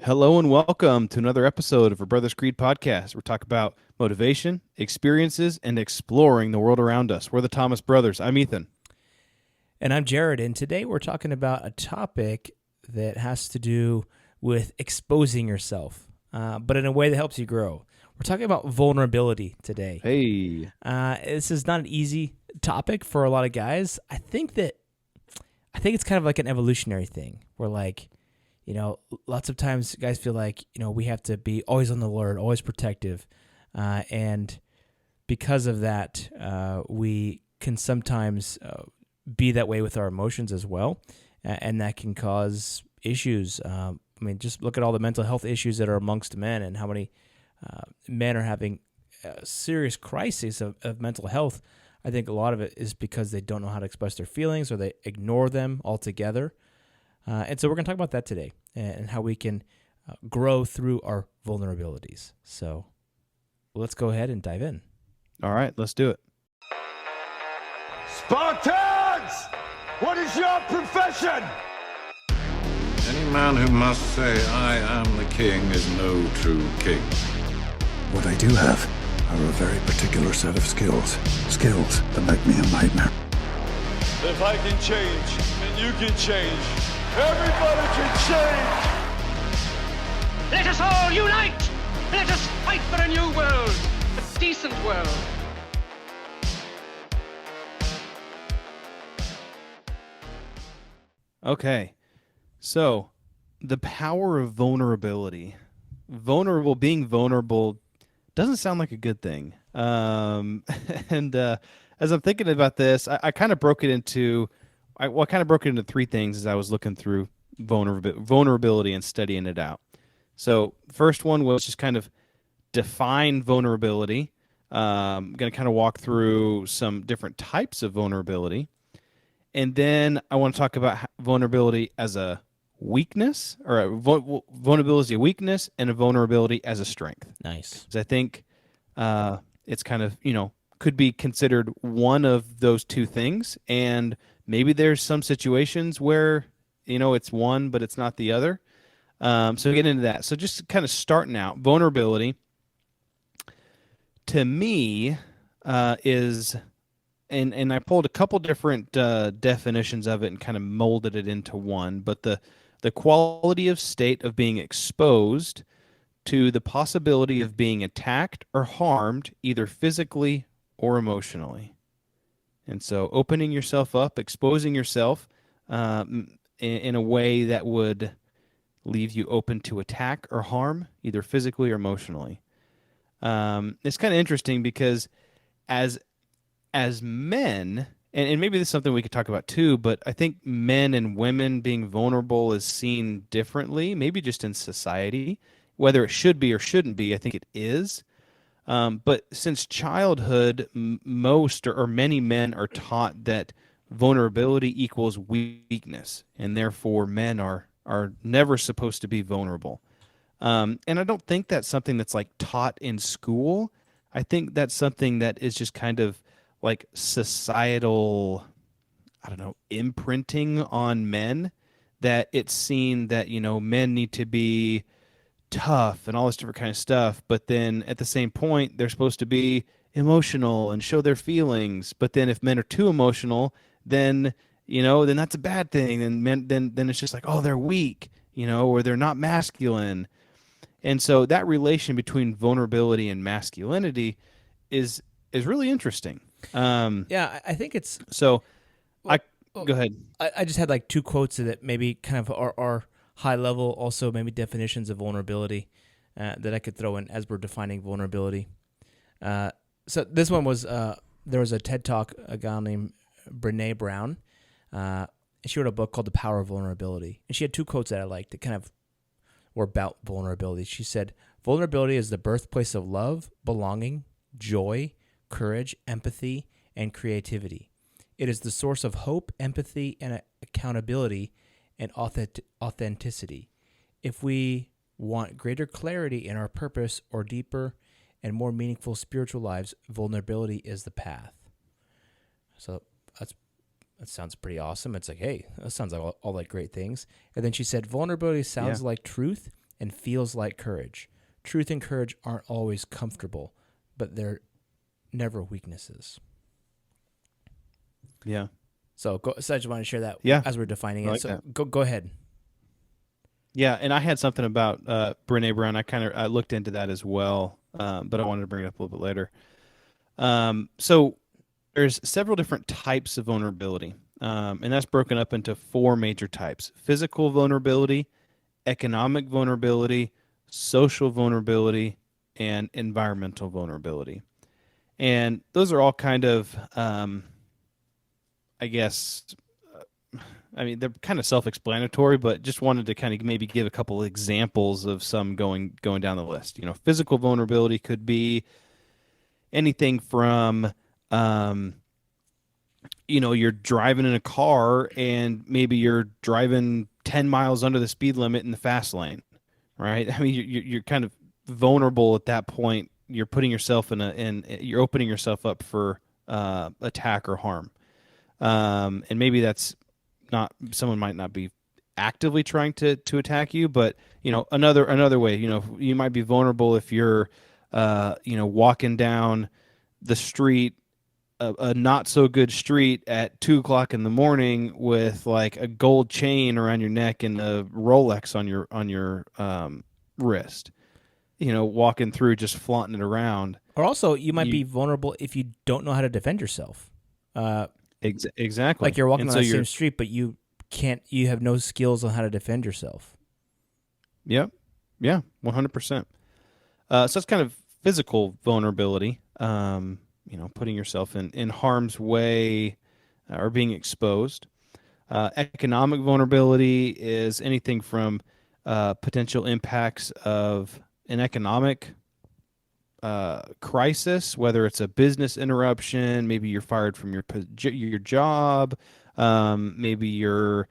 Hello and welcome to another episode of our Brothers Creed podcast. We're talking about motivation, experiences, and exploring the world around us. We're the Thomas Brothers. I'm Ethan. And I'm Jared, and today we're talking about a topic that has to do with exposing yourself, but in a way that helps you grow. We're talking about vulnerability today. Hey. This is not an easy topic for a lot of guys. I think it's kind of like an evolutionary thing where, lots of times guys feel like, we have to be always on the alert, always protective. And because of that, we can sometimes be that way with our emotions as well. And that can cause issues. Just look at all the mental health issues that are amongst men and how many men are having a serious crises of mental health. I think a lot of it is because they don't know how to express their feelings or they ignore them altogether. And so we're going to talk about that today and how we can grow through our vulnerabilities. So let's go ahead and dive in. All right, let's do it. Spartans! What is your profession? Any man who must say, I am the king, is no true king. What I do have are a very particular set of skills. Skills that make me a nightmare. If I can change, then you can change. Everybody can change! Let us all unite! Let us fight for a new world, a decent world. Okay. So, the power of vulnerability. Being vulnerable doesn't sound like a good thing. And as I'm thinking about this, I kind of broke it into three things as I was looking through vulnerability and studying it out. So first one was just kind of define vulnerability. I'm going to kind of walk through some different types of vulnerability. And then I want to talk about vulnerability as a weakness, or vulnerability as a weakness and a vulnerability as a strength. Nice. Because I think it's kind of, could be considered one of those two things. And maybe there's some situations where, it's one, but it's not the other. So get into that. So just kind of starting out, vulnerability to me is, and I pulled a couple different definitions of it and kind of molded it into one, but the quality of state of being exposed to the possibility of being attacked or harmed either physically or emotionally. And so opening yourself up, exposing yourself in a way that would leave you open to attack or harm, either physically or emotionally. It's kind of interesting because as men, and maybe this is something we could talk about too, but I think men and women being vulnerable is seen differently, maybe just in society. Whether it should be or shouldn't be, I think it is. But since childhood, most or many men are taught that vulnerability equals weakness, and therefore men are never supposed to be vulnerable. And I don't think that's something that's like taught in school. I think that's something that is just kind of like societal, imprinting on men, that it's seen that, men need to be tough and all this different kind of stuff, but then at the same point they're supposed to be emotional and show their feelings. But then if men are too emotional, then then that's a bad thing, and men then it's just like, oh, they're weak, or they're not masculine. And so that relation between vulnerability and masculinity is really interesting. I think it's So go ahead. I just had like two quotes that maybe kind of are high level, also maybe definitions of vulnerability that I could throw in as we're defining vulnerability. So this one was, there was a TED Talk, a guy named Brene Brown. She wrote a book called The Power of Vulnerability. And she had two quotes that I liked that kind of were about vulnerability. She said, vulnerability is the birthplace of love, belonging, joy, courage, empathy, and creativity. It is the source of hope, empathy, and accountability and authenticity. If we want greater clarity in our purpose or deeper and more meaningful spiritual lives, vulnerability is the path. So that sounds pretty awesome. It's like, hey, that sounds like all like great things. And then she said, vulnerability sounds like truth and feels like courage. Truth and courage aren't always comfortable, but they're never weaknesses. Yeah. So I just want to share that as we're defining I it. like So that. go ahead. Yeah, and I had something about Brene Brown. I looked into that as well, but I wanted to bring it up a little bit later. So there's several different types of vulnerability, and that's broken up into 4 major types: physical vulnerability, economic vulnerability, social vulnerability, and environmental vulnerability. And those are all kind of, I guess, they're kind of self-explanatory, but just wanted to kind of maybe give a couple of examples of some going down the list. Physical vulnerability could be anything from, you're driving in a car and maybe you're driving 10 miles under the speed limit in the fast lane, right? I mean, you're kind of vulnerable at that point. You're putting yourself you're opening yourself up for attack or harm. And maybe that's not, someone might not be actively trying to attack you, but another way, you might be vulnerable if you're walking down the street, a not so good street at 2:00 in the morning with like a gold chain around your neck and a Rolex on your wrist, walking through just flaunting it around. Or also, you might be vulnerable if you don't know how to defend yourself. Exactly. Like you're walking and on so the same street, but you have no skills on how to defend yourself. Yep. Yeah, 100%. So that's kind of physical vulnerability, putting yourself in harm's way or being exposed. Economic vulnerability is anything from potential impacts of an economic crisis, whether it's a business interruption, maybe you're fired from your job, maybe you're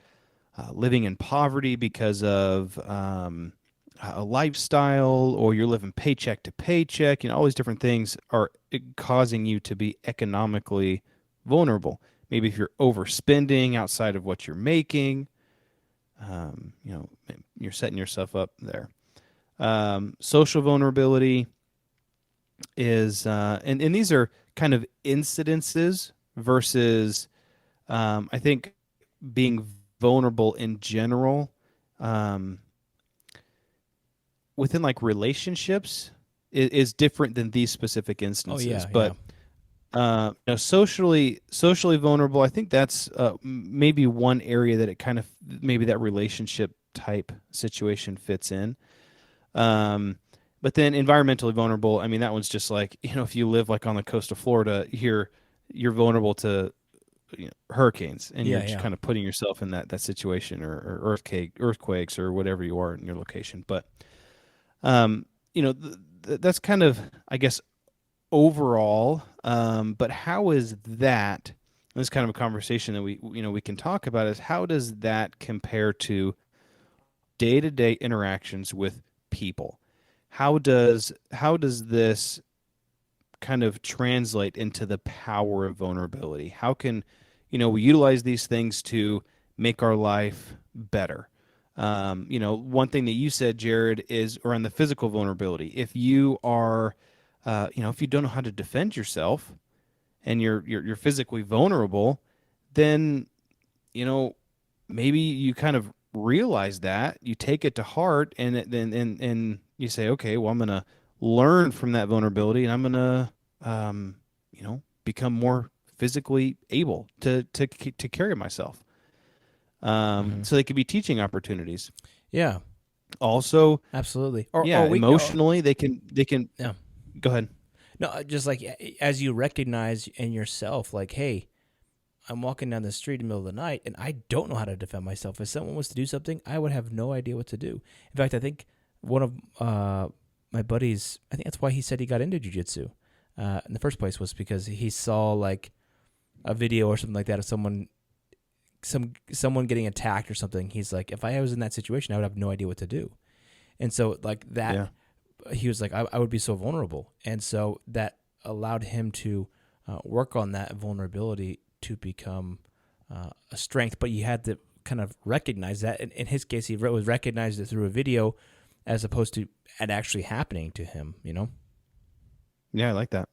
living in poverty because of a lifestyle, or you're living paycheck to paycheck. All these different things are causing you to be economically vulnerable. Maybe if you're overspending outside of what you're making, you're setting yourself up there. Social vulnerability is, and these are kind of incidences versus, I think, being vulnerable in general, within like relationships is different than these specific instances. But socially vulnerable, I think that's maybe one area that it kind of, maybe that relationship type situation fits in. But then environmentally vulnerable, I mean, that one's just like, if you live like on the coast of Florida, you're vulnerable to hurricanes, and you're just kind of putting yourself in that situation, or earthquakes or whatever you are in your location. But that's kind of, I guess, overall. But how is that? This is kind of a conversation that we can talk about, is how does that compare to day-to-day interactions with people? How does this kind of translate into the power of vulnerability? How can we utilize these things to make our life better? One thing that you said, Jared, is around the physical vulnerability. If you are, if you don't know how to defend yourself, and you're physically vulnerable, then maybe you kind of realize that, you take it to heart, and then you say, okay, well, I'm going to learn from that vulnerability, and I'm going to become more physically able to carry myself. So they could be teaching opportunities. Yeah. Also, absolutely. Emotionally, they can. Yeah. Go ahead. No, just like as you recognize in yourself, like, hey, I'm walking down the street in the middle of the night and I don't know how to defend myself. If someone was to do something, I would have no idea what to do. In fact, I think one of my buddies, I think that's why he said he got into jiu-jitsu in the first place, was because he saw like a video or something like that of someone getting attacked or something. He's like, if I was in that situation, I would have no idea what to do. And so like that, he was like, I would be so vulnerable. And so that allowed him to work on that vulnerability to become a strength. But you had to kind of recognize that. In his case, he recognized it through a video as opposed to it actually happening to him, Yeah, I like that.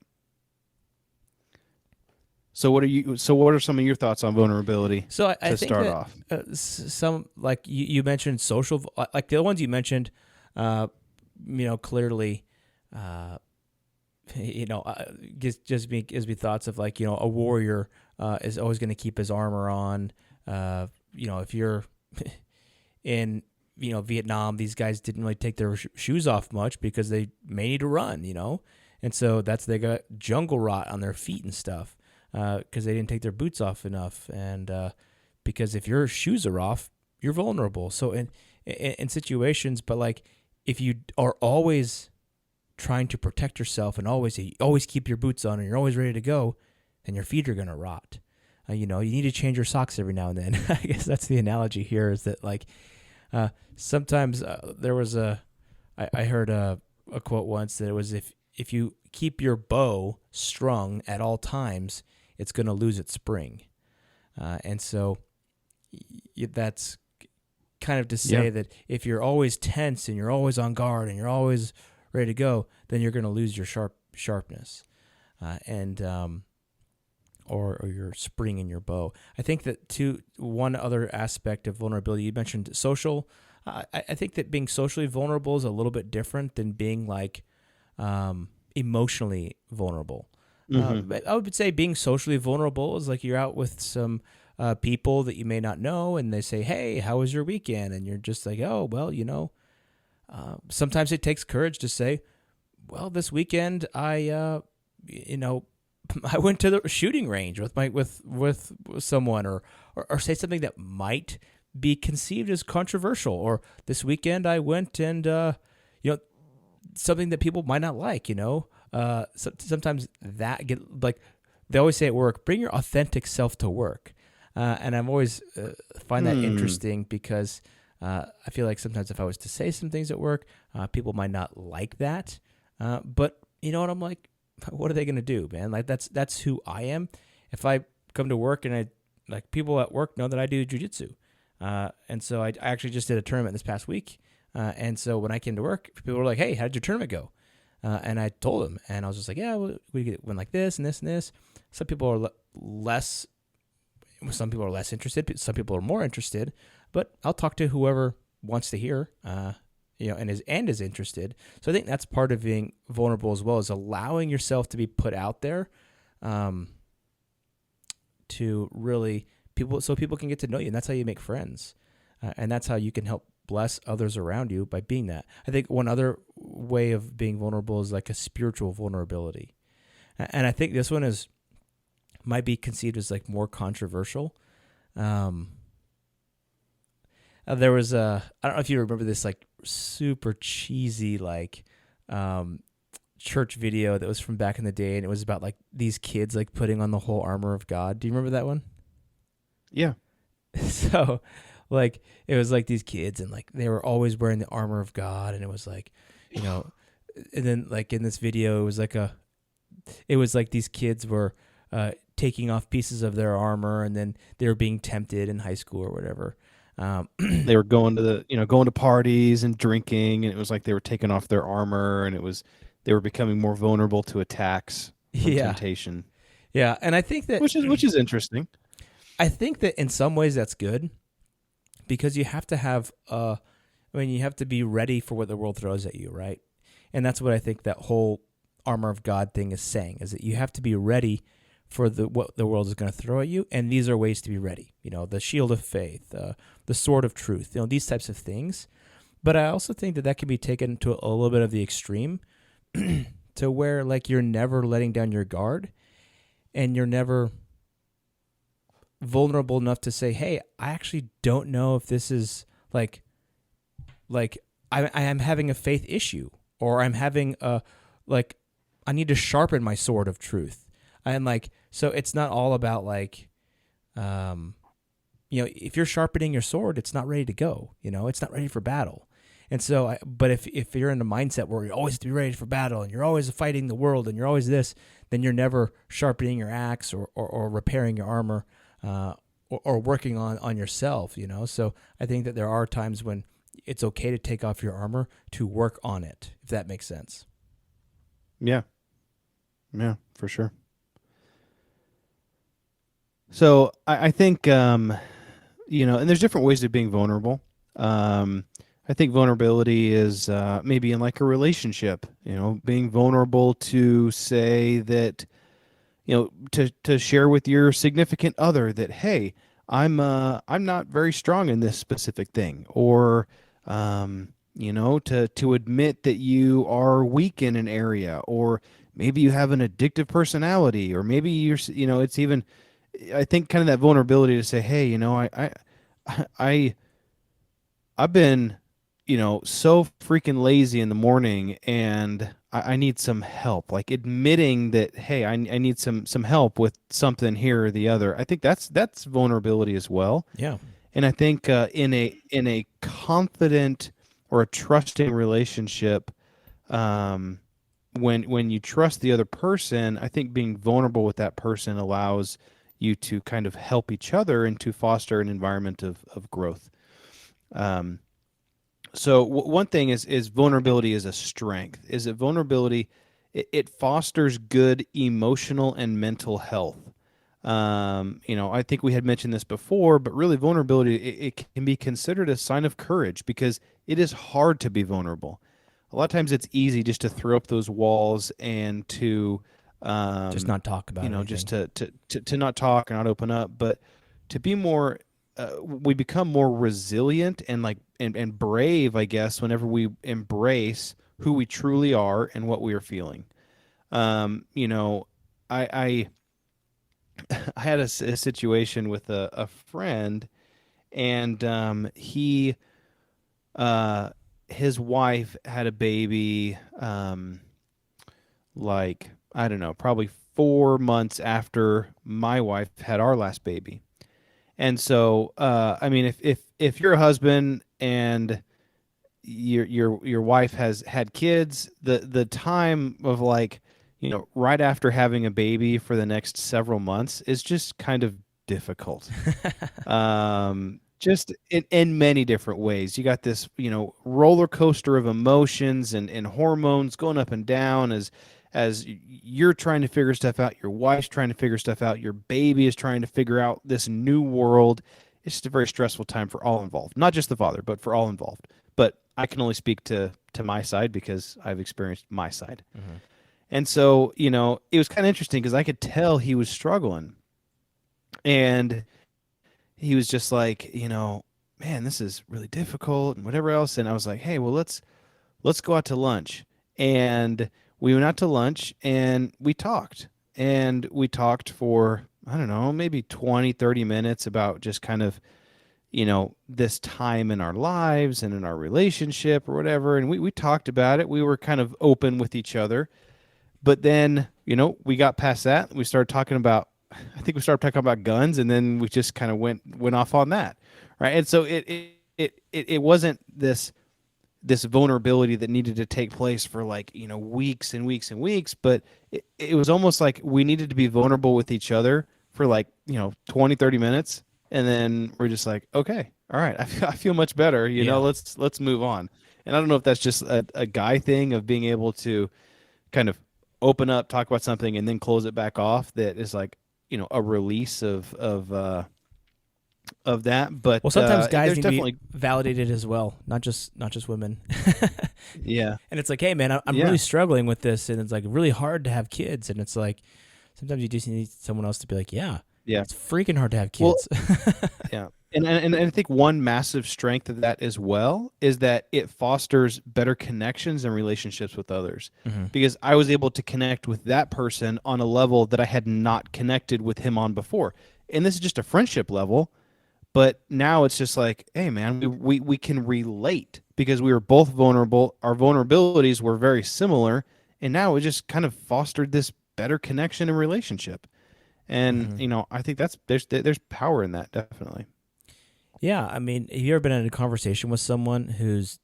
So what are some of your thoughts on vulnerability So I to think start that off? some, like you mentioned social, like the other ones you mentioned, clearly, gives me thoughts of like, a warrior is always going to keep his armor on. If you're in Vietnam, these guys didn't really take their shoes off much because they may need to run, and so they got jungle rot on their feet and stuff because they didn't take their boots off enough, and because if your shoes are off, you're vulnerable. So in situations, but like if you are always trying to protect yourself and always keep your boots on and you're always ready to go, then your feet are going to rot. You need to change your socks every now and then. I guess that's the analogy here, is that like sometimes there was I heard a quote once that it was, if you keep your bow strung at all times, it's going to lose its spring. And so that's kind of to say that if you're always tense and you're always on guard and you're always ready to go, then you're going to lose your sharpness, or your spring in your bow. I think that one other aspect of vulnerability, you mentioned social. I think that being socially vulnerable is a little bit different than being like emotionally vulnerable. But I would say being socially vulnerable is like you're out with some people that you may not know, and they say, "Hey, how was your weekend?" And you're just like, "Oh, well, sometimes it takes courage to say, well, this weekend I went to the shooting range with someone, or say something that might be conceived as controversial, or this weekend I went and something that people might not like. Sometimes that they always say at work, bring your authentic self to work, and I'm always find that interesting because I feel like sometimes if I was to say some things at work, people might not like that, but you know what, I'm like, what are they going to do, man? Like that's who I am. If I come to work and I like, people at work know that I do jiu-jitsu. And so I actually just did a tournament this past week. And so when I came to work, people were like, "Hey, how did your tournament go?" And I told them, and I was just like, "Yeah, we went like this and this and this." Some people are less interested. Some people are more interested, but I'll talk to whoever wants to hear, and is interested. So I think that's part of being vulnerable as well, is allowing yourself to be put out there, to really so people can get to know you, and that's how you make friends, and that's how you can help bless others around you by being that. I think one other way of being vulnerable is like a spiritual vulnerability, and I think this one might be conceived as like more controversial. There was I don't know if you remember this like super cheesy like church video that was from back in the day, and it was about like these kids like putting on the whole armor of God. Do you remember that one? Yeah. So like it was like these kids, and like they were always wearing the armor of God, and it was like, and then like in this video it was like these kids were taking off pieces of their armor, and then they were being tempted in high school or whatever. They were going to parties and drinking, and it was like they were taking off their armor, and they were becoming more vulnerable to attacks from temptation. Yeah, and I think that which is interesting. I think that in some ways that's good, because you have to have you have to be ready for what the world throws at you, right? And that's what I think that whole armor of God thing is saying, is that you have to be ready for what the world is going to throw at you, and these are ways to be ready. The shield of faith, the sword of truth, these types of things. But I also think that can be taken to a little bit of the extreme, to where like you're never letting down your guard, and you're never vulnerable enough to say, "Hey, I actually don't know if this is like I am having a faith issue, or I'm having I need to sharpen my sword of truth." And like, so it's not all about like, if you're sharpening your sword, it's not ready to go, it's not ready for battle. And so, but if you're in a mindset where you always have to be ready for battle, and you're always fighting the world, and you're always this, then you're never sharpening your axe or repairing your armor, or working on yourself, So I think that there are times when it's okay to take off your armor to work on it, if that makes sense. Yeah. Yeah, for sure. So I think, and there's different ways of being vulnerable. I think vulnerability is maybe in like a relationship, being vulnerable to say that, to share with your significant other that, hey, I'm not very strong in this specific thing, or to admit that you are weak in an area, or maybe you have an addictive personality, or maybe it's even, I think, kind of that vulnerability to say, hey, I I've been, so freaking lazy in the morning, and I need some help. Like admitting that, hey, I need some help with something here or the other. I think that's vulnerability as well. Yeah. And I think in a confident or a trusting relationship, um, when you trust the other person, I think being vulnerable with that person allows you to kind of help each other and to foster an environment of growth. Um, so one thing is vulnerability is a strength. Is that vulnerability? It fosters good emotional and mental health. I think we had mentioned this before, but really vulnerability, it can be considered a sign of courage because it is hard to be vulnerable. A lot of times it's easy just to throw up those walls and to Just not talk about anything. just to not talk or not open up, but to be more, we become more resilient and like and brave, I guess, whenever we embrace who we truly are and what we are feeling. I I had a situation with a friend, and he his wife had a baby, like, I don't know, probably 4 months after my wife had our last baby. And so, I mean, if you're a husband and your wife has had kids, the time of, like, right after having a baby for the next several months is just kind of difficult. Just in many different ways. You got this, roller coaster of emotions and hormones going up and down as you're trying to figure stuff out, your wife's trying to figure stuff out, your baby is trying to figure out this new world. It's just a very stressful time for all involved, not just the father, but for all involved. But I can only speak to my side because I've experienced my side. Mm-hmm. And so, it was kind of interesting because I could tell he was struggling. And he was just like, man, this is really difficult and whatever else. And I was like, hey, well, let's go out to lunch. And we went out to lunch and we talked. And we talked for, I don't know, maybe 20, 30 minutes about just kind of, this time in our lives and in our relationship or whatever. And we talked about it. We were kind of open with each other. But then, we got past that. We started talking about, I think we started talking about guns, and then we just kind of went off on that, right? And so it wasn't this vulnerability that needed to take place for, like, weeks and weeks and weeks, but it was almost like we needed to be vulnerable with each other for, like, 20, 30 minutes, and then we're just like, okay, all right, I feel much better, Yeah. let's move on. And I don't know if that's just a guy thing of being able to kind of open up, talk about something, and then close it back off. That is like, a release of that. But Well, sometimes guys there's need definitely to be validated as well, not just women. yeah. And it's like, hey, man, I'm Yeah. really struggling with this, and it's like really hard to have kids. And it's like sometimes you just need someone else to be like, yeah, it's freaking hard to have Well, kids. yeah. And I think one massive strength of that as well is that it fosters better connections and relationships with others. Mm-hmm. Because I was able to connect with that person on a level that I had not connected with him on before. And this is just a friendship level, but now it's just like, hey, man, we can relate because we were both vulnerable. Our vulnerabilities were very similar, and now it just kind of fostered this better connection and relationship. And Mm-hmm. I think there's power in that, definitely. Yeah, I mean, have you ever been in a conversation with someone who's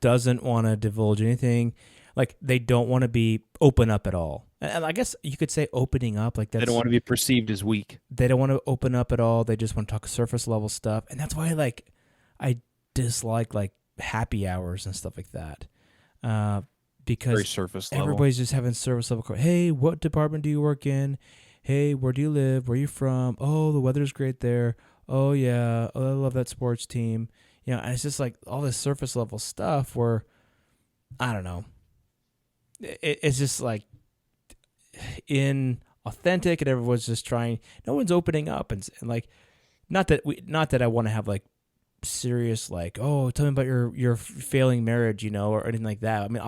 doesn't want to divulge anything? Like they don't want to be open up at all. And I guess you could say opening up, like that's They don't want to be perceived as weak. they don't want to open up at all. They just want to talk surface level stuff, and that's why, like, I dislike like happy hours and stuff like that, Very because surface level. everybody's just having service level. Hey, what department do you work in? Hey, where do you live? Where are you from? Oh, the weather's great there. Oh yeah, oh, I love that sports team. And it's just like all this surface level stuff where I don't know. It's just like inauthentic, and everyone's just trying. No one's opening up, and like, not that I want to have like serious like, oh, tell me about your failing marriage, or anything like that. I mean,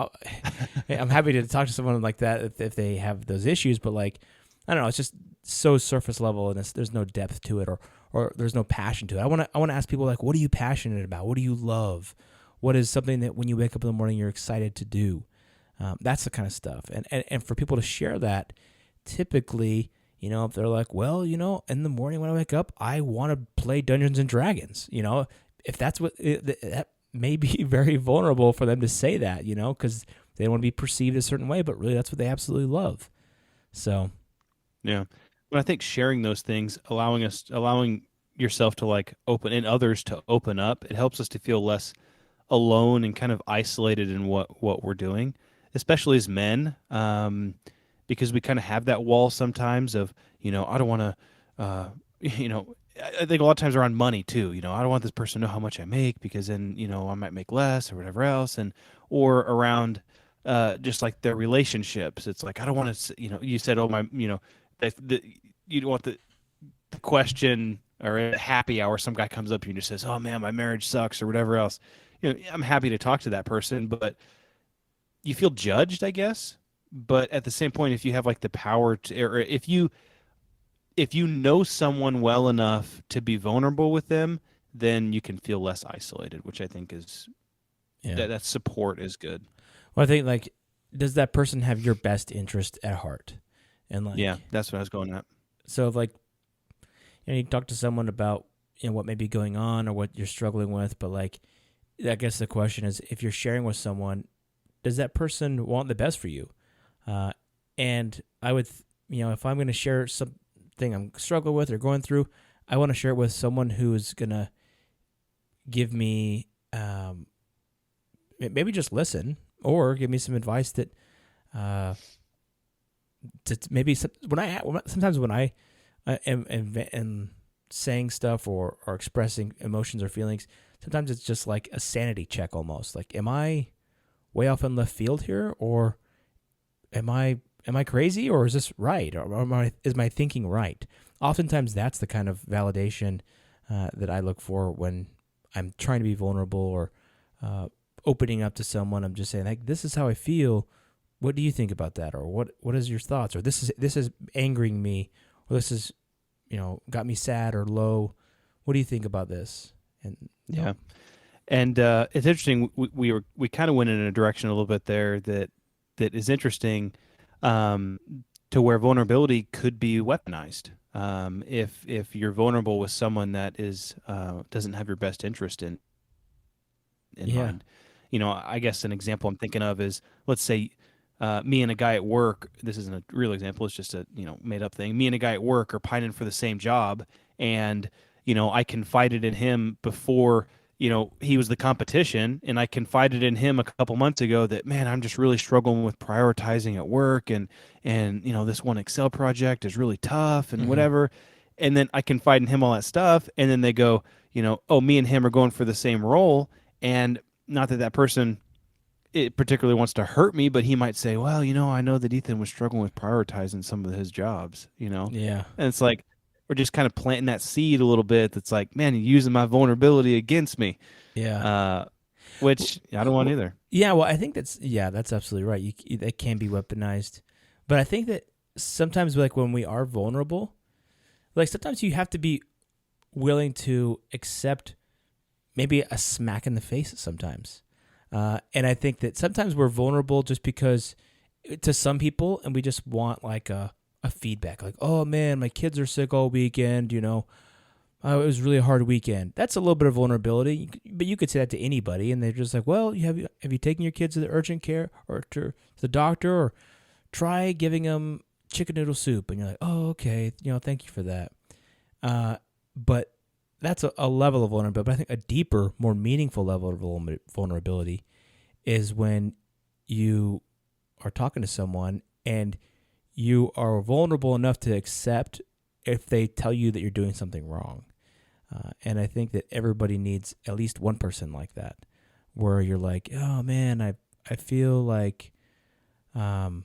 I'm happy to talk to someone like that if they have those issues, but like, I don't know, it's just so surface level, and there's no depth to it, or there's no passion to it. I want to ask people like, what are you passionate about? What do you love? What is something that when you wake up in the morning you're excited to do? That's the kind of stuff, and for people to share that, typically, if they're like, well, in the morning when I wake up, I want to play Dungeons and Dragons. If that's what that may be very vulnerable for them to say that, because they don't want to be perceived a certain way, but really that's what they absolutely love. So, Yeah. But I think sharing those things, allowing yourself to like open and others to open up, it helps us to feel less alone and kind of isolated in what we're doing, especially as men, because we kind of have that wall sometimes of, I don't want to, I think a lot of times around money too. I don't want this person to know how much I make because then, I might make less or whatever else. Or around just like their relationships. It's like, I don't want to, you said, oh, my, you don't want the question or at a happy hour, some guy comes up to you and just says, oh man, my marriage sucks or whatever else. I'm happy to talk to that person, but you feel judged, I guess. But at the same point, if you have like the power to, or if you know someone well enough to be vulnerable with them, then you can feel less isolated, which I think is that support is good. Well, I think like, does that person have your best interest at heart? And like, Yeah, that's what I was going at. So if like, you talk to someone about what may be going on or what you're struggling with, but like, I guess the question is, if you're sharing with someone, does that person want the best for you? And I would, if I'm going to share something I'm struggling with or going through, I want to share it with someone who's going to give me, maybe just listen or give me some advice that, to maybe sometimes when I am saying stuff or expressing emotions or feelings, sometimes it's just like a sanity check almost. Like, am I way off in left field here, or am I crazy, or is this right, or is my thinking right? Oftentimes, that's the kind of validation that I look for when I'm trying to be vulnerable or opening up to someone. I'm just saying, like, this is how I feel. What do you think about that, or what is your thoughts, or this is angering me, or this is got me sad or low. What do you think about this? And yeah. And it's interesting. We kind of went in a direction a little bit there that is interesting, to where vulnerability could be weaponized. If you're vulnerable with someone that is doesn't have your best interest in mind. I guess an example I'm thinking of is, let's say me and a guy at work. This isn't a real example. It's just a made up thing. Me and a guy at work are pining for the same job, and I confided in him before. He was the competition, and I confided in him a couple months ago that, man, I'm just really struggling with prioritizing at work, and this one Excel project is really tough and whatever. And then I confide in him all that stuff, and then they go, oh, me and him are going for the same role, and not that person it particularly wants to hurt me, but he might say, well, I know that Ethan was struggling with prioritizing some of his jobs, Yeah. And it's like, we're just kind of planting that seed a little bit. That's like, man, you're using my vulnerability against me. Yeah. Which I don't want either. Yeah. Well, I think that's absolutely right. That can be weaponized, but I think that sometimes, like, when we are vulnerable, like, sometimes you have to be willing to accept maybe a smack in the face sometimes. And I think that sometimes we're vulnerable just because to some people, and we just want like a feedback, like, oh man, my kids are sick all weekend, it was really a hard weekend. That's a little bit of vulnerability, but you could say that to anybody, and they're just like, well, have you taken your kids to the urgent care or to the doctor, or try giving them chicken noodle soup? And you're like, oh, okay, thank you for that. But that's a level of vulnerability. But I think a deeper, more meaningful level of vulnerability is when you are talking to someone and you are vulnerable enough to accept if they tell you that you're doing something wrong. And I think that everybody needs at least one person like that, where you're like, oh man, I feel like I've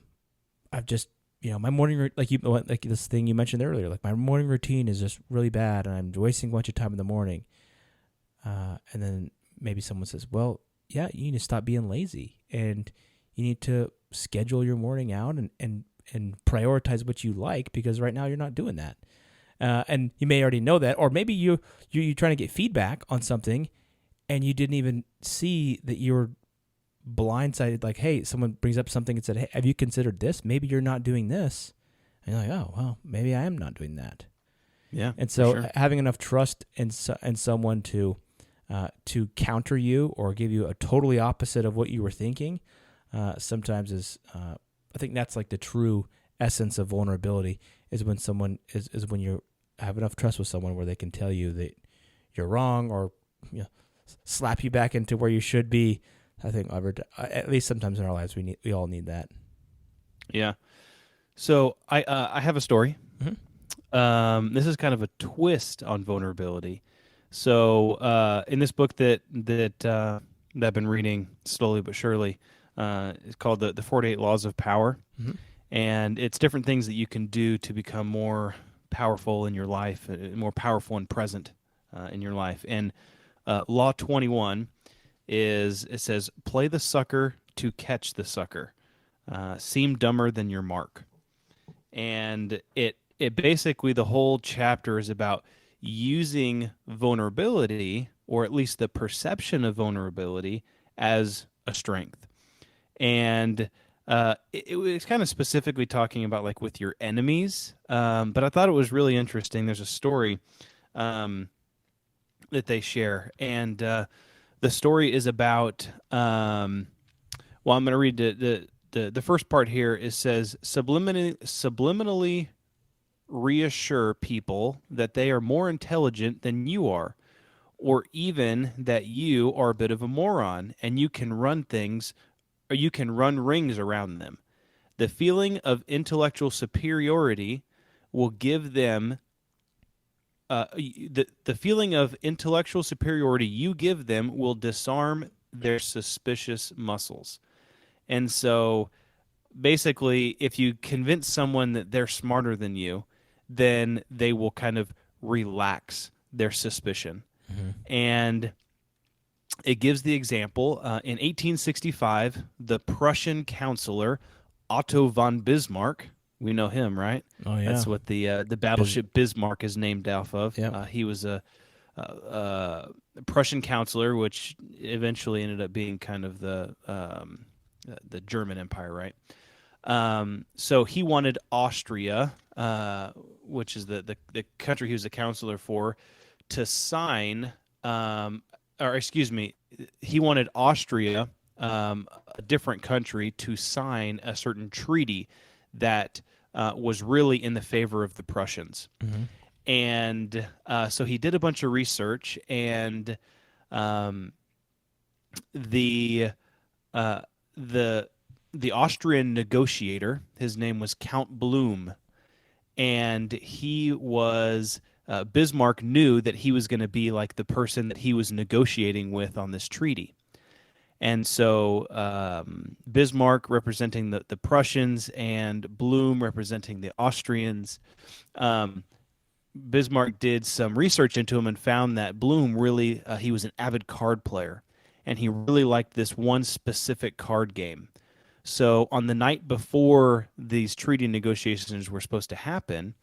just, my morning, like this thing you mentioned earlier, like my morning routine is just really bad and I'm wasting a bunch of time in the morning. And then maybe someone says, well, yeah, you need to stop being lazy and you need to schedule your morning out and prioritize what you like, because right now you're not doing that. And you may already know that, or maybe you're trying to get feedback on something and you didn't even see that you were blindsided. Like, hey, someone brings up something and said, hey, have you considered this? Maybe you're not doing this. And you're like, oh, well, maybe I am not doing that. Yeah. And so sure. having enough trust in someone to counter you or give you a totally opposite of what you were thinking sometimes is, I think that's like the true essence of vulnerability, is when someone is when you have enough trust with someone where they can tell you that you're wrong, or slap you back into where you should be. I think at least sometimes in our lives we all need that. Yeah. So I have a story. Mm-hmm. This is kind of a twist on vulnerability. So in this book that I've been reading slowly but surely, it's called the 48 Laws of Power. Mm-hmm. And it's different things that you can do to become more powerful in your life, more powerful and present in your life. And Law 21 it says, play the sucker to catch the sucker. Seem dumber than your mark. And it basically, the whole chapter is about using vulnerability, or at least the perception of vulnerability, as a strength. And it was kind of specifically talking about like with your enemies, but I thought it was really interesting. There's a story that they share, and the story is about. I'm going to read the first part here. It says subliminally reassure people that they are more intelligent than you are, or even that you are a bit of a moron and you can run things, or you can run rings around them. The feeling of intellectual superiority will give them the feeling of intellectual superiority you give them will disarm their suspicious muscles. And so basically, if you convince someone that they're smarter than you, then they will kind of relax their suspicion. Mm-hmm. And it gives the example, in 1865, the Prussian counselor Otto von Bismarck, we know him, right? Oh, yeah. That's what the battleship Bismarck is named off of. Yep. He was a Prussian counselor, which eventually ended up being kind of the German Empire, right? So he wanted Austria, which is the country he was a counselor for, to sign, he wanted Austria, a different country, to sign a certain treaty that was really in the favor of the Prussians. Mm-hmm. And so he did a bunch of research, and the Austrian negotiator, his name was Count Blum, and he was Bismarck knew that he was going to be like the person that he was negotiating with on this treaty. And so Bismarck representing the Prussians and Blum representing the Austrians, Bismarck did some research into him and found that Blum really, he was an avid card player, and he really liked this one specific card game. So on the night before these treaty negotiations were supposed to happen,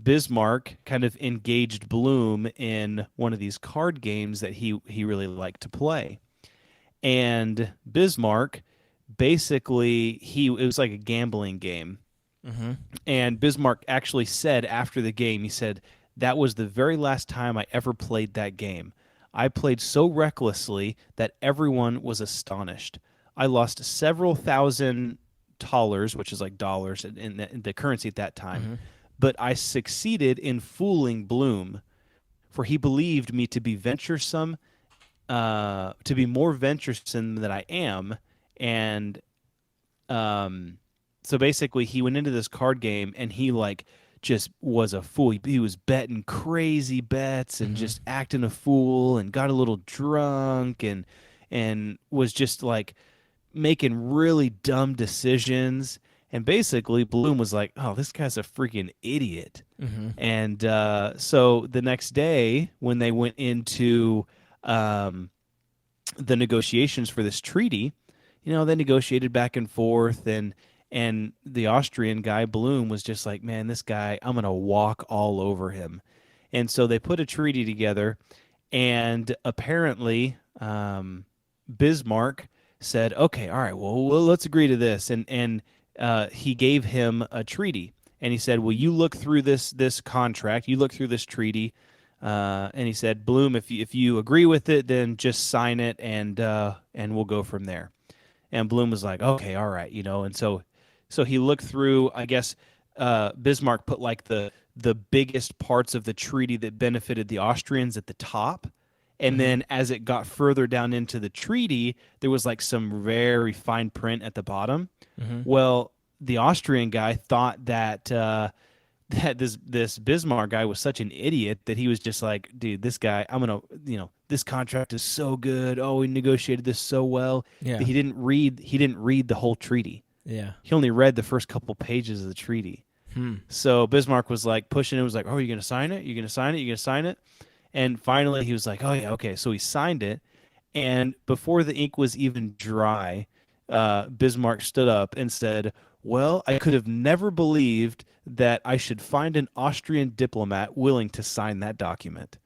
Bismarck kind of engaged Blum in one of these card games that he really liked to play. And Bismarck, basically, it was like a gambling game. Mm-hmm. And Bismarck actually said after the game, he said, that was the very last time I ever played that game. I played so recklessly that everyone was astonished. I lost several thousand thalers, which is like dollars in the currency at that time. Mm-hmm. but I succeeded in fooling Bloom, for he believed me to be venturesome, to be more venturesome than I am, and so basically he went into this card game and he like just was a fool. He was betting crazy bets and just acting a fool and got a little drunk and was just like making really dumb decisions. And basically Bloom was like, "Oh, this guy's a freaking idiot." And so the next day when they went into the negotiations for this treaty, they negotiated back and forth, and the Austrian guy Bloom was just like, "Man, this guy, I'm gonna walk all over him." And so they put a treaty together, and apparently Bismarck said, "Okay, all right, well, let's agree to this," and he gave him a treaty, and he said, "Well, you look through this contract, you look through this treaty." And he said, "Bloom, if you agree with it, then just sign it, and we'll go from there." And Bloom was like, "Okay, all right," And so he looked through. I guess Bismarck put like the biggest parts of the treaty that benefited the Austrians at the top, and then as it got further down into the treaty, there was like some very fine print at the bottom. Well, the Austrian guy thought that that this Bismarck guy was such an idiot that he was just like, "Dude, this guy, this contract is so good. Oh, we negotiated this so well." Yeah. But he didn't read the whole treaty. Yeah. He only read the first couple pages of the treaty. So Bismarck was like pushing it, was like, "Oh, you're going to sign it? You're going to sign it? You're going to sign it?" And finally he was like, "Oh yeah, okay." So he signed it, and before the ink was even dry, Bismarck stood up and said, "Well, I could have never believed that I should find an Austrian diplomat willing to sign that document,"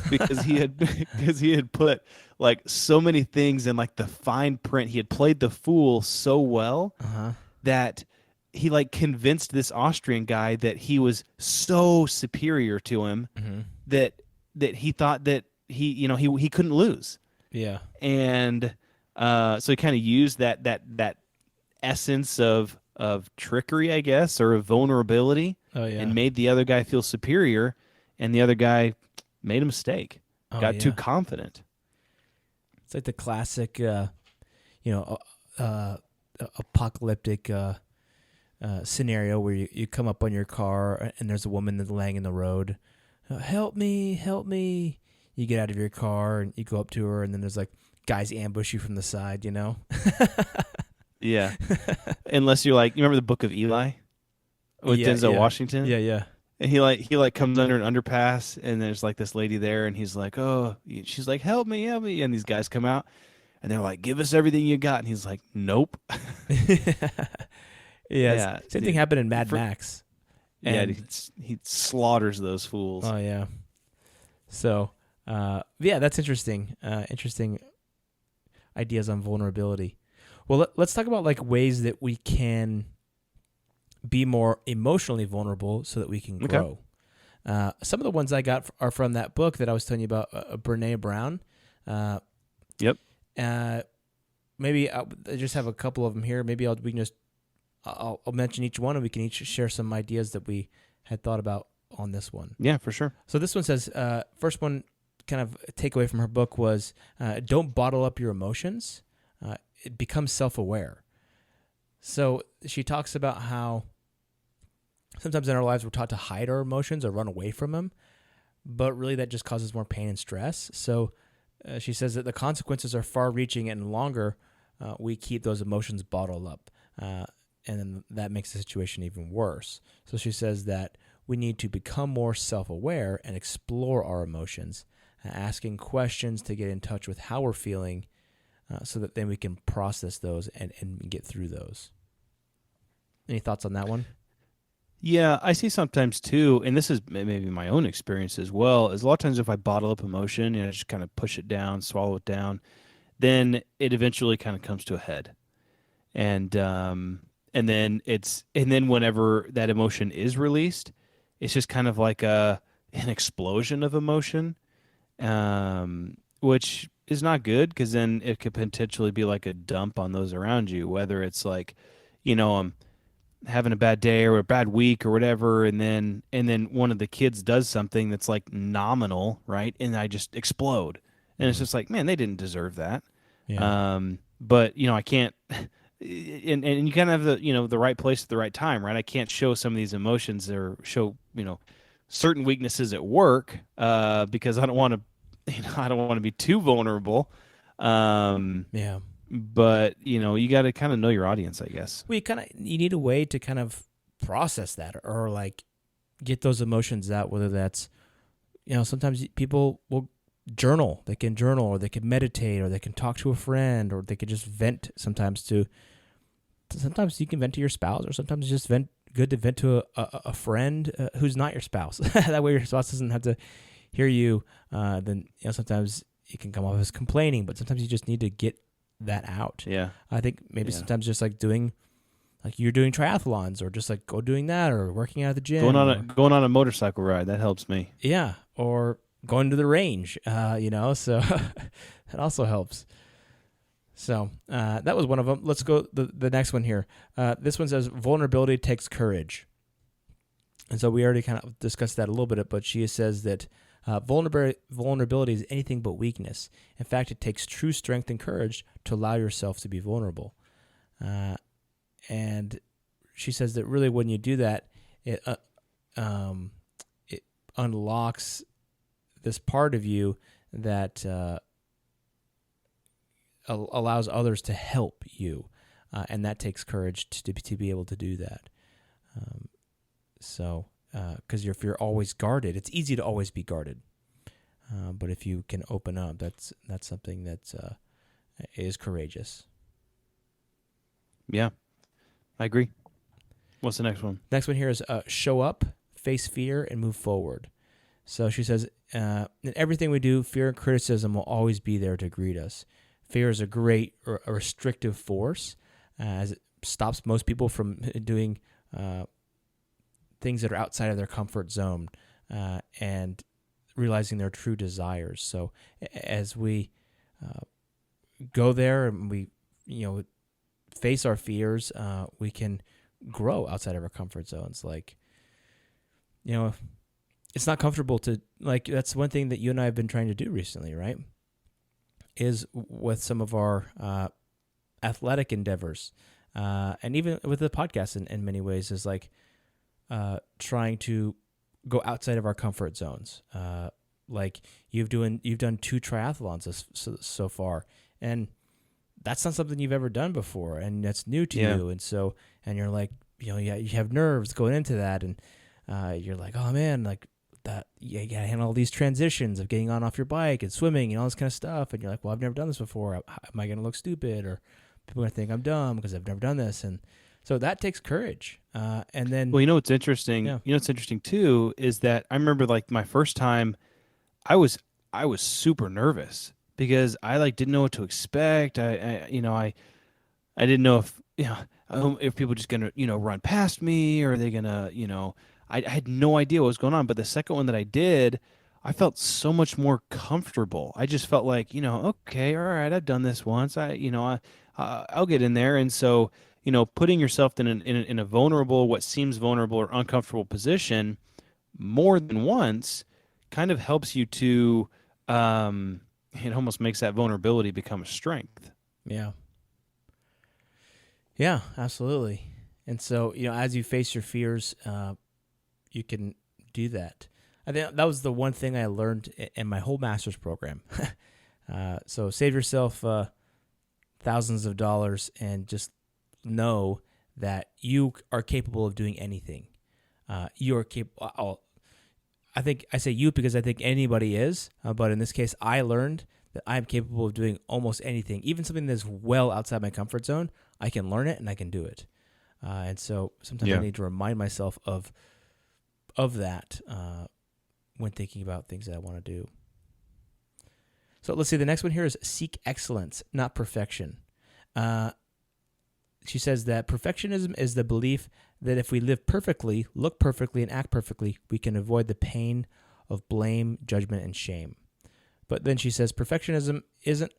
because he had put like so many things in like the fine print. He had played the fool so well that he like convinced this Austrian guy that he was so superior to him that he thought that he couldn't lose. Yeah. And so he kind of used that essence of trickery, I guess, or of vulnerability, and made the other guy feel superior, and the other guy made a mistake, got too confident. It's like the classic, apocalyptic scenario where you come up on your car and there's a woman that's laying in the road. "Help me, help me." You get out of your car and you go up to her, and then there's like guys ambush you from the side, Yeah. Unless you're like, you remember the Book of Eli with Denzel Washington? Yeah. And he comes under an underpass, and there's like this lady there, and he's like, "Oh," she's like, "Help me, help me." And these guys come out and they're like, "Give us everything you got." And he's like, "Nope." Yeah. Same thing happened in Mad Max. And he slaughters those fools. Oh yeah. So, that's interesting. Interesting ideas on vulnerability. Well, let's talk about like ways that we can be more emotionally vulnerable so that we can grow. Some of the ones I got are from that book that I was telling you about, Brené Brown. Yep. Maybe I just have a couple of them here. Maybe I'll mention each one, and we can each share some ideas that we had thought about on this one. Yeah, for sure. So this one says, first one kind of takeaway from her book was, don't bottle up your emotions. Become self-aware. So she talks about how sometimes in our lives we're taught to hide our emotions or run away from them, but really that just causes more pain and stress. So she says that the consequences are far-reaching, and longer we keep those emotions bottled up, and then that makes the situation even worse. So she says that we need to become more self-aware and explore our emotions, asking questions to get in touch with how we're feeling, so that then we can process those and get through those. Any thoughts on that one? Yeah, I see sometimes too, and this is maybe my own experience as well, is a lot of times if I bottle up emotion, just kind of push it down, swallow it down, then it eventually kind of comes to a head. And then whenever that emotion is released, it's just kind of like an explosion of emotion, which is not good, because then it could potentially be like a dump on those around you, whether it's like, having a bad day or a bad week or whatever, and then one of the kids does something that's like nominal, right? And I just explode. And it's just like, man, they didn't deserve that. Yeah. But I can't and you kind of have the right place at the right time, right? I can't show some of these emotions or show, certain weaknesses at work because I don't want to I don't want to be too vulnerable. Um Yeah. but you got to kind of know your audience, I guess. Well, you need a way to kind of process that, or like get those emotions out, whether that's, sometimes people will journal. They can journal, or they can meditate, or they can talk to a friend, or they can just vent. Sometimes you can vent to your spouse, or sometimes it's just good to vent to a friend who's not your spouse. That way your spouse doesn't have to hear you. Then sometimes it can come off as complaining, but sometimes you just need to get that out. Yeah. I think maybe sometimes just like you're doing triathlons, or just like doing that, or working out at the gym, Going on a motorcycle ride, that helps me. yeah, or going to the range, so that also helps. So that was one of them. Let's go the next one here. This one says vulnerability takes courage. And so we already kind of discussed that a little bit, but she says that vulnerability is anything but weakness. In fact, it takes true strength and courage to allow yourself to be vulnerable. And she says that really when you do that, it unlocks this part of you that allows others to help you, and that takes courage to be able to do that. Because if you're always guarded, it's easy to always be guarded. But if you can open up, that's something that is courageous. Yeah, I agree. What's the next one? Next one here is show up, face fear, and move forward. So she says, in everything we do, fear and criticism will always be there to greet us. Fear is a great a restrictive force, as it stops most people from doing things that are outside of their comfort zone and realizing their true desires. So as we go there and we, face our fears, we can grow outside of our comfort zones. Like, it's not comfortable to, that's one thing that you and I have been trying to do recently, right? Is with some of our athletic endeavors, and even with the podcast in many ways, is like trying to go outside of our comfort zones. Like you've done 2 triathlons so far, and that's not something you've ever done before, and that's new to you. And you're like, you have nerves going into that, and you're like, oh man, like that, you gotta handle all these transitions of getting on off your bike and swimming and all this kind of stuff. And you're like, well, I've never done this before. Am I gonna look stupid, or people are gonna think I'm dumb because I've never done this? And so that takes courage. And then, well, what's interesting? Yeah. What's interesting too is that I remember like my first time, I was super nervous because I didn't know what to expect. I didn't know if people just gonna run past me, or are they gonna I had no idea what was going on. But the second one that I did, I felt so much more comfortable. I just felt like okay, all right, I've done this once. I'll get in there. And so putting yourself in a vulnerable, what seems vulnerable or uncomfortable position more than once kind of helps you to it almost makes that vulnerability become a strength. Yeah. Yeah, absolutely. And so, as you face your fears, you can do that. I think that was the one thing I learned in my whole master's program. So save yourself thousands of dollars and just know that you are capable of doing anything. You are capable. I think I say you because I think anybody is, but in this case, I learned that I'm capable of doing almost anything, even something that's well outside my comfort zone. I can learn it and I can do it. And so sometimes I need to remind myself of that when thinking about things that I want to do. So let's see. The next one here is seek excellence, not perfection. She says that perfectionism is the belief that if we live perfectly, look perfectly, and act perfectly, we can avoid the pain of blame, judgment, and shame. But then she says perfectionism isn't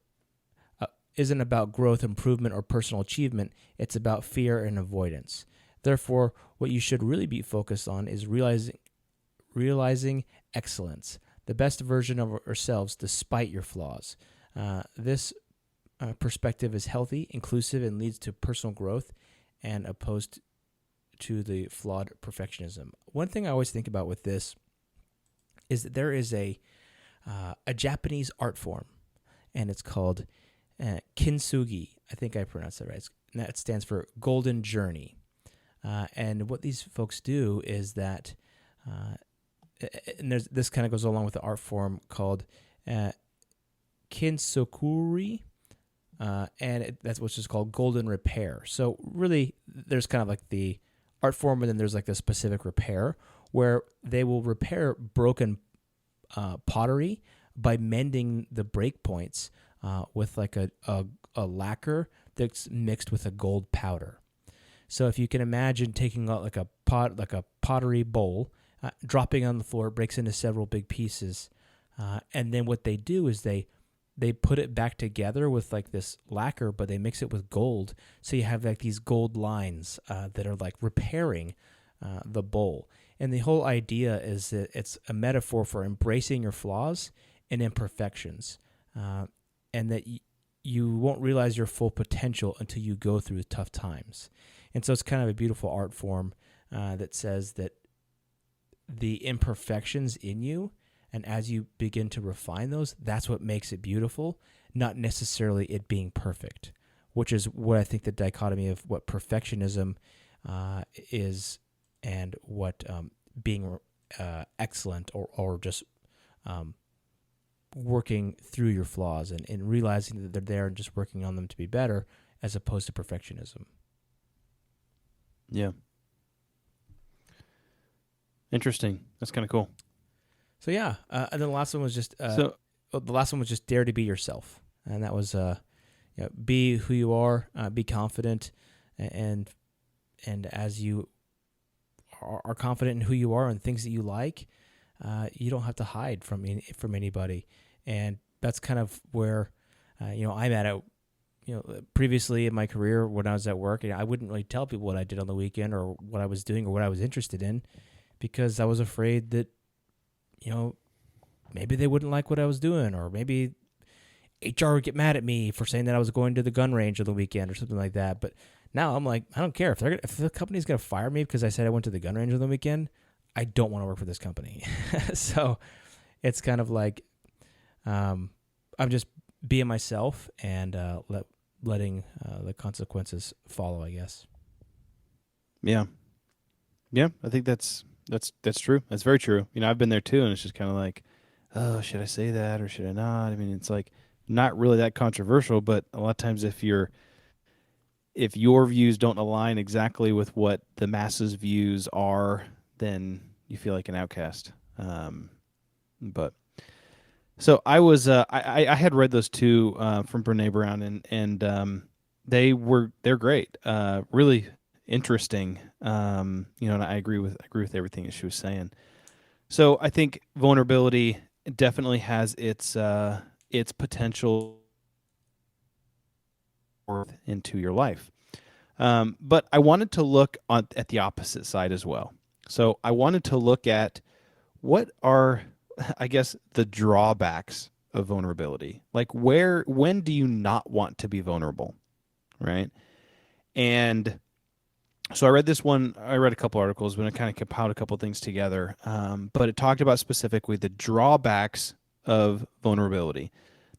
about growth, improvement, or personal achievement. It's about fear and avoidance. Therefore, what you should really be focused on is realizing excellence, the best version of ourselves despite your flaws. This perspective is healthy, inclusive, and leads to personal growth and opposed to the flawed perfectionism. One thing I always think about with this is that there is a Japanese art form, and it's called kintsugi. I think I pronounced it right. That stands for Golden Journey. And what these folks do is that, and this kind of goes along with the art form called kintsukuri, and that's what's just called golden repair. So really, there's kind of like the art form, and then there's like the specific repair where they will repair broken pottery by mending the break points with like a lacquer that's mixed with a gold powder. So if you can imagine taking out like a pottery bowl, dropping on the floor, it breaks into several big pieces, and then what they do is they put it back together with like this lacquer, but they mix it with gold, so you have like these gold lines that are like repairing the bowl. And the whole idea is that it's a metaphor for embracing your flaws and imperfections, and that you won't realize your full potential until you go through tough times. And so it's kind of a beautiful art form that says that the imperfections in you, and as you begin to refine those, that's what makes it beautiful, not necessarily it being perfect, which is what I think the dichotomy of what perfectionism is and what being excellent or just working through your flaws and realizing that they're there and just working on them to be better, as opposed to perfectionism. Yeah. Interesting. That's kind of cool. So yeah, and then the last one was just dare to be yourself, and that was be who you are, be confident, and as you are confident in who you are and things that you like, you don't have to hide from anybody, and that's kind of where I'm at. Previously in my career when I was at work, I wouldn't really tell people what I did on the weekend or what I was doing or what I was interested in, because I was afraid that maybe they wouldn't like what I was doing, or maybe HR would get mad at me for saying that I was going to the gun range on the weekend or something like that. But now I'm like, I don't care if the company's going to fire me because I said I went to the gun range on the weekend. I don't want to work for this company. So it's kind of like I'm just being myself and letting the consequences follow, I guess. Yeah. Yeah, I think that's true. That's very true. I've been there too, and it's just kind of like, oh, should I say that or should I not? I mean, it's like not really that controversial, but a lot of times if your views don't align exactly with what the masses' views are, then you feel like an outcast. But so I was I had read those two from Brené Brown, and they're great. Really interesting. And I agree with everything that she was saying. So I think vulnerability definitely has its potential into your life. But I wanted to look at the opposite side as well. So I wanted to look at what are, I guess, the drawbacks of vulnerability. Like when do you not want to be vulnerable, right? And so I read a couple articles, but I kind of compiled a couple things together. But it talked about specifically the drawbacks of vulnerability,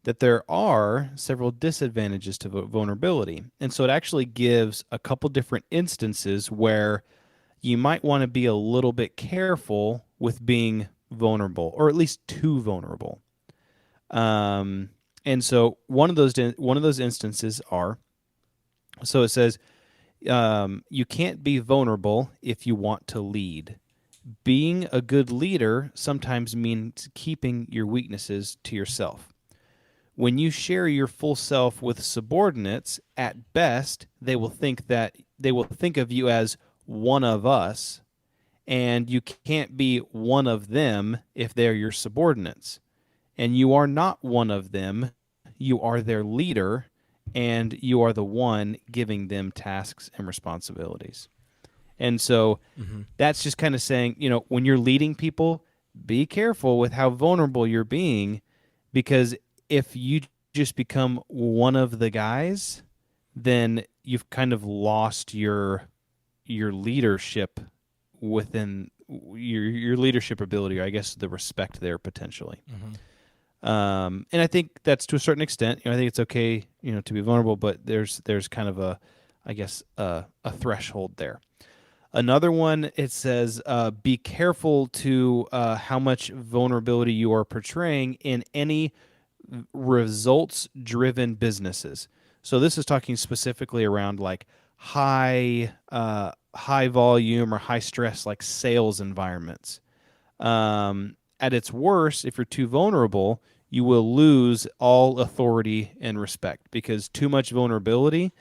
that there are several disadvantages to vulnerability. And so it actually gives a couple different instances where you might want to be a little bit careful with being vulnerable, or at least too vulnerable. And so one of those instances are, so it says, you can't be vulnerable if you want to lead. Being a good leader sometimes means keeping your weaknesses to yourself. When you share your full self with subordinates, at best, they will think of you as one of us, and you can't be one of them if they're your subordinates. And you are not one of them. You are their leader, and you are the one giving them tasks and responsibilities. And so that's just kind of saying, when you're leading people, be careful with how vulnerable you're being, because if you just become one of the guys, then you've kind of lost your leadership within your leadership ability, or I guess the respect there potentially. And I think that's to a certain extent. I think it's okay, to be vulnerable, but there's kind of a threshold there. Another one, it says, be careful to how much vulnerability you are portraying in any results-driven businesses. So this is talking specifically around like high volume or high stress, like sales environments. At its worst, if you're too vulnerable, you will lose all authority and respect, because too much vulnerability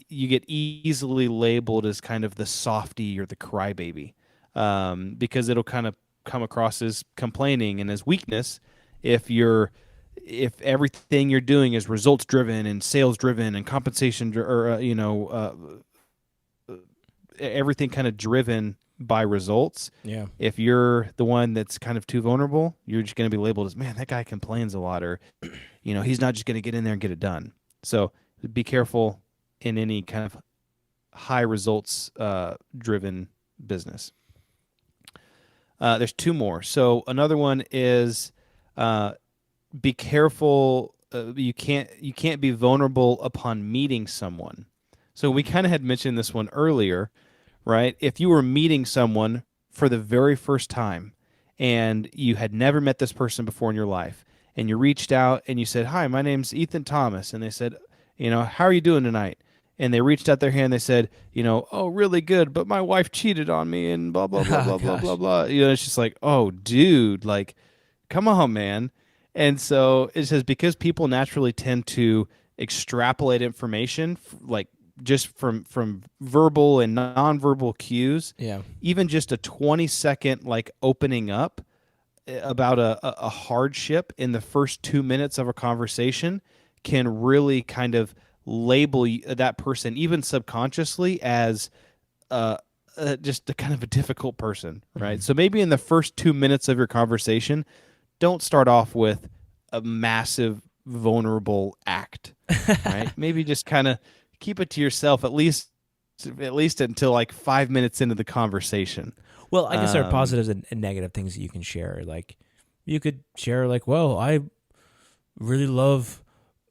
you get easily labeled as kind of the softy or the crybaby, because it'll kind of come across as complaining and as weakness if everything you're doing is results driven and sales driven and compensation or everything kind of driven by results. Yeah. If you're the one that's kind of too vulnerable, you're just going to be labeled as, man, that guy complains a lot, or he's not just going to get in there and get it done. So be careful in any kind of high results driven business. There's two more. So another one is be careful. You can't be vulnerable upon meeting someone. So we kind of had mentioned this one earlier, right? If you were meeting someone for the very first time and you had never met this person before in your life, and you reached out and you said, "Hi, my name's Ethan Thomas," and they said, "How are you doing tonight?" And they reached out their hand. They said, "Oh, really good, but my wife cheated on me," and blah blah blah blah blah blah blah. It's just like, oh, dude, like, come on, man. And so it says, because people naturally tend to extrapolate information, like just from verbal and nonverbal cues. Yeah. Even just a 20-second like opening up about a hardship in the first 2 minutes of a conversation can really kind of label that person, even subconsciously, as just a kind of a difficult person, right? So maybe in the first 2 minutes of your conversation, don't start off with a massive vulnerable act, right? Maybe just kind of keep it to yourself, at least until like 5 minutes into the conversation. Well, I guess there are positives and negative things that you can share. Like, you could share, like, well, I really love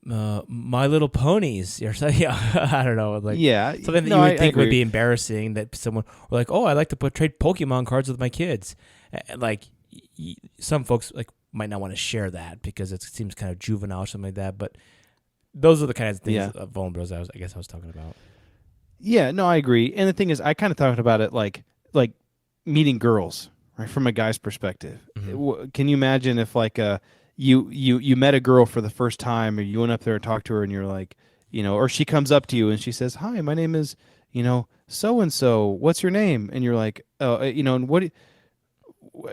My Little Ponies or something. Yeah, I don't know. Like, something that you would think would be embarrassing, that someone, or like, oh, I like to trade Pokemon cards with my kids. Like, some folks like might not want to share that because it seems kind of juvenile or something like that. But those are the kinds of things, vulnerabilities I guess I was talking about. Yeah, no, I agree. And the thing is, I kind of thought about it like meeting girls, right, from a guy's perspective. Mm-hmm. Can you imagine if like you met a girl for the first time, or you went up there and talked to her, and you're like, or she comes up to you and she says, "Hi, my name is, so and so. What's your name?" And you're like, "Oh, and what?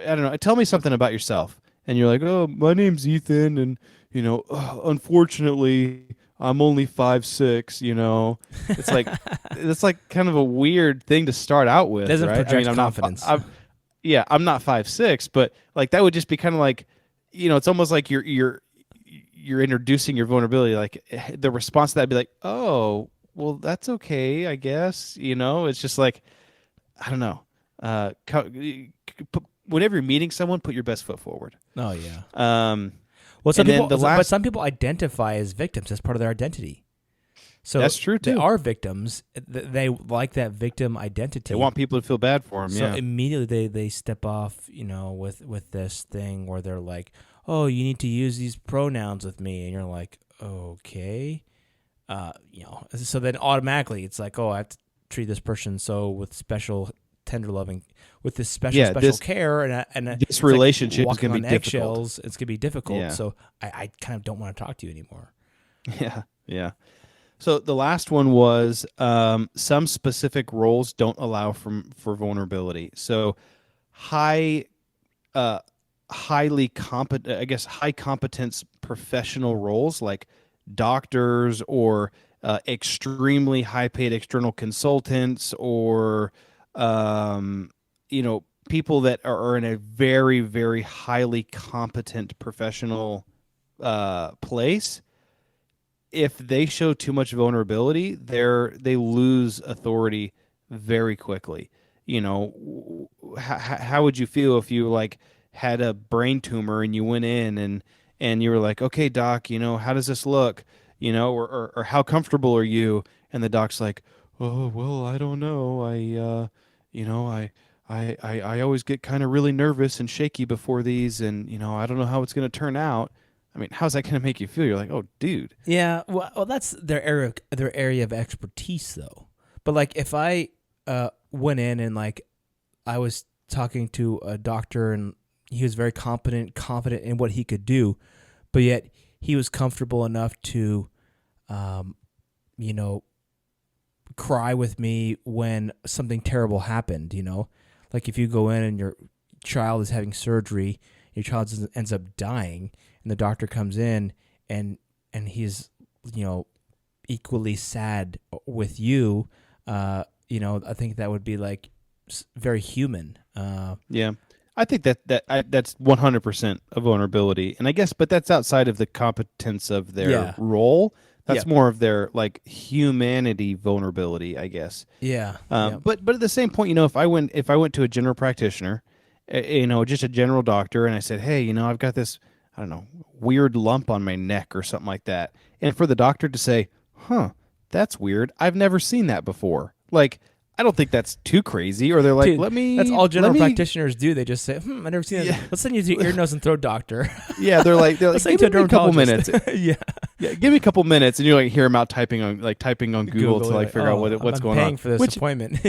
I don't know. Tell me something about yourself." And you're like, "Oh, my name's Ethan, and unfortunately, I'm only 5'6". It's like it's like kind of a weird thing to start out with. Doesn't right? project I'm confidence. I'm not 5'6", but like that would just be kind of like, it's almost like you're introducing your vulnerability. Like the response to that would be like, "Oh, well, that's okay, I guess." It's just like, I don't know. Whenever you're meeting someone, put your best foot forward. Oh yeah. Well, but some people identify as victims as part of their identity. So that's true too. They are victims. They like that victim identity. They want people to feel bad for them. So yeah. immediately they step off, with this thing where they're like, "Oh, you need to use these pronouns with me," and you're like, "Okay." So then automatically it's like, "Oh, I have to treat this person with special tender loving, with this special care, and this relationship like is going to be difficult. It's going to be difficult." Yeah. So I kind of don't want to talk to you anymore. Yeah. So the last one was some specific roles don't allow for vulnerability. So highly competent, I guess, high competence professional roles like doctors or extremely high paid external consultants or people that are in a very, very highly competent professional place. If they show too much vulnerability, they lose authority very quickly. How would you feel if you like had a brain tumor and you went in and you were like, okay, doc, how does this look? Or how comfortable are you? And the doc's like, oh, well, I don't know. You know, I always get kind of really nervous and shaky before these, and I don't know how it's going to turn out. I mean, how's that going to make you feel? You're like, oh, dude. Yeah, well, that's their area of expertise, though. But like, if I went in and like I was talking to a doctor and he was very confident in what he could do, but yet he was comfortable enough to, cry with me when something terrible happened. Like if you go in and your child is having surgery, your child ends up dying, and the doctor comes in and he's equally sad with you. I think that would be like very human. Yeah, I think that's 100% a vulnerability, and I guess, but that's outside of the competence of their role. That's more of their like humanity vulnerability, I guess. Yeah. But at the same point, if I went to a general practitioner, just a general doctor, and I said, hey, I've got this, I don't know, weird lump on my neck or something like that, and for the doctor to say, huh, that's weird, I've never seen that before. Like, I don't think that's too crazy. Or they're like, Dude, that's all general practitioners do. They just say, I've never seen that. Yeah. Let's send you to your ear, nose, and throat doctor. Yeah, they're like, give me a couple minutes. Yeah, give me a couple minutes, and you like hear them out typing on Google to like figure out what's I'm going on. paying for this appointment.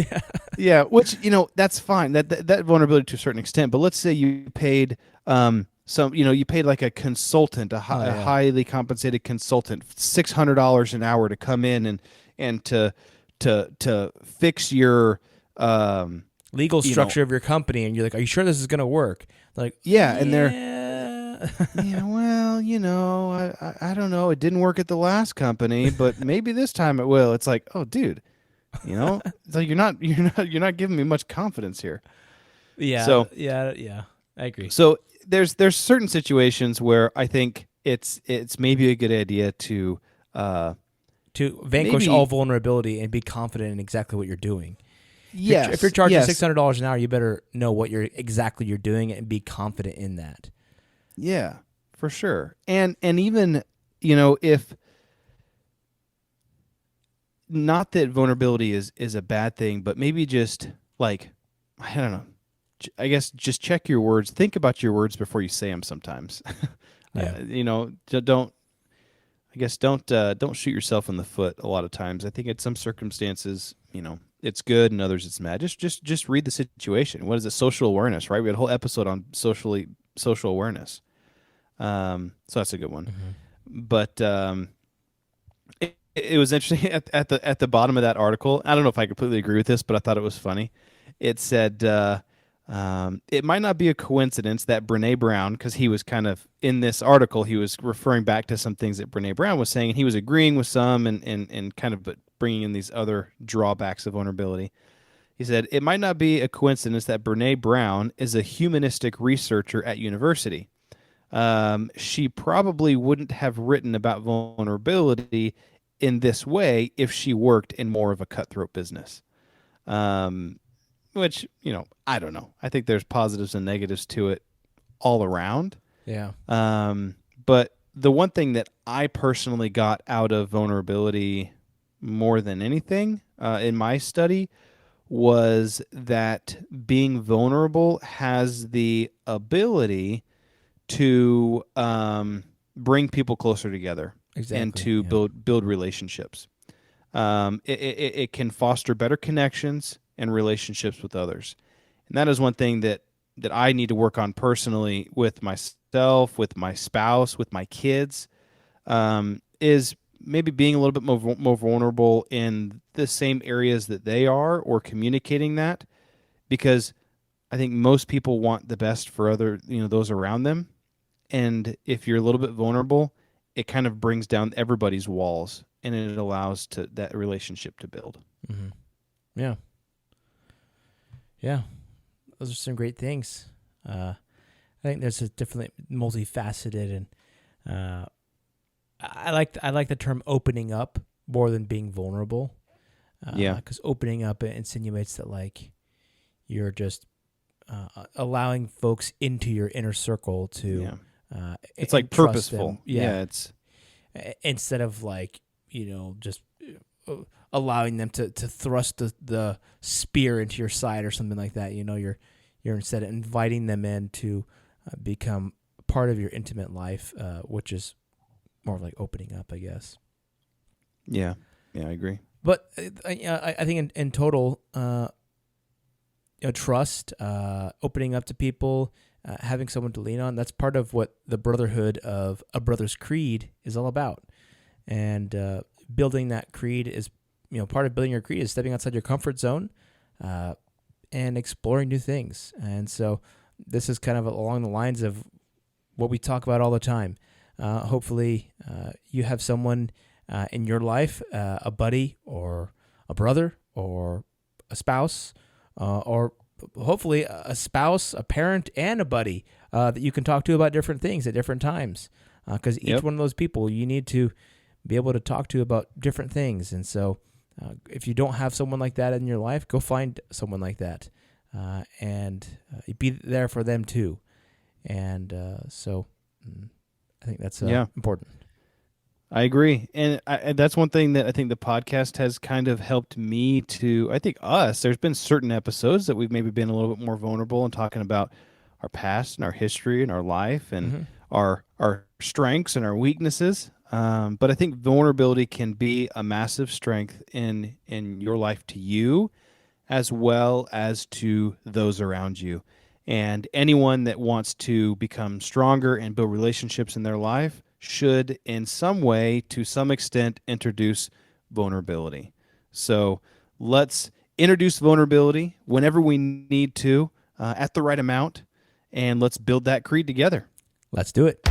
Yeah, which that's fine. That vulnerability to a certain extent. But let's say you paid you paid like a consultant, a highly compensated consultant, $600 an hour to come in and to fix your legal structure of your company, and you're like, are you sure this is going to work? Like, and they're well, I don't know, it didn't work at the last company, but maybe this time it will. It's like, oh, dude, it's like you're not giving me much confidence here. Yeah. So yeah, I agree. So there's certain situations where I think it's maybe a good idea to vanquish all vulnerability and be confident in exactly what you're doing. Yes. If you're charging $600 an hour, you better know what you're doing and be confident in that. Yeah, for sure. And even, if not that vulnerability is a bad thing, but maybe just like, I don't know, I guess just check your words. Think about your words before you say them sometimes. Yeah. Don't shoot yourself in the foot a lot of times. I think in some circumstances, it's good, and others it's bad. Just read the situation. What is it? Social awareness, right? We had a whole episode on social awareness. So that's a good one. Mm-hmm. But it was interesting at the bottom of that article. I don't know if I completely agree with this, but I thought it was funny. It said it might not be a coincidence that Brene Brown, because he was kind of in this article, he was referring back to some things that Brene Brown was saying, and he was agreeing with some and kind of bringing in these other drawbacks of vulnerability. He said, it might not be a coincidence that Brene Brown is a humanistic researcher at university. She probably wouldn't have written about vulnerability in this way if she worked in more of a cutthroat business. Which, I don't know. I think there's positives and negatives to it all around. Yeah. But the one thing that I personally got out of vulnerability more than anything in my study was that being vulnerable has the ability to bring people closer together. Exactly, and to build relationships. It can foster better connections and relationships with others. And that is one thing that I need to work on personally with myself, with my spouse, with my kids, is maybe being a little bit more vulnerable in the same areas that they are, or communicating that, because I think most people want the best for those around them. And if you're a little bit vulnerable, it kind of brings down everybody's walls and it allows to that relationship to build. Mm-hmm. Yeah. Yeah. Those are some great things. I think there's a definitely multifaceted, and I like the term opening up more than being vulnerable. Because opening up, it insinuates that like you're just allowing folks into your inner circle to. It's like purposeful. Them. It's instead of like just allowing them to thrust the spear into your side or something like that. You're instead inviting them in to become part of your intimate life, which is more like opening up, I guess. Yeah, I agree. But I think in total, trust, opening up to people, having someone to lean on, that's part of what the brotherhood of a brother's creed is all about. And building that creed is, part of building your creed is stepping outside your comfort zone and exploring new things. And so this is kind of along the lines of what we talk about all the time. Hopefully you have someone in your life, a buddy or a brother or a spouse, or hopefully a spouse, a parent, and a buddy that you can talk to about different things at different times. Because each one of those people you need to be able to talk to about different things. And so if you don't have someone like that in your life, go find someone like that and be there for them too. And so I think that's important. I agree. And that's one thing that I think the podcast has kind of helped me to, I think there's been certain episodes that we've maybe been a little bit more vulnerable and talking about our past and our history and our life and our strengths and our weaknesses. But I think vulnerability can be a massive strength in your life to you as well as to those around you. And anyone that wants to become stronger and build relationships in their life should in some way, to some extent, introduce vulnerability. So let's introduce vulnerability whenever we need to, at the right amount, and let's build that creed together. Let's do it.